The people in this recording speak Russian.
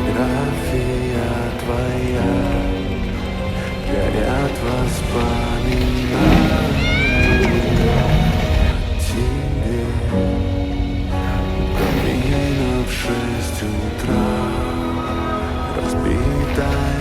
фотография твоя, горят воспоминания о тебе. У камина в 6 утра разбитая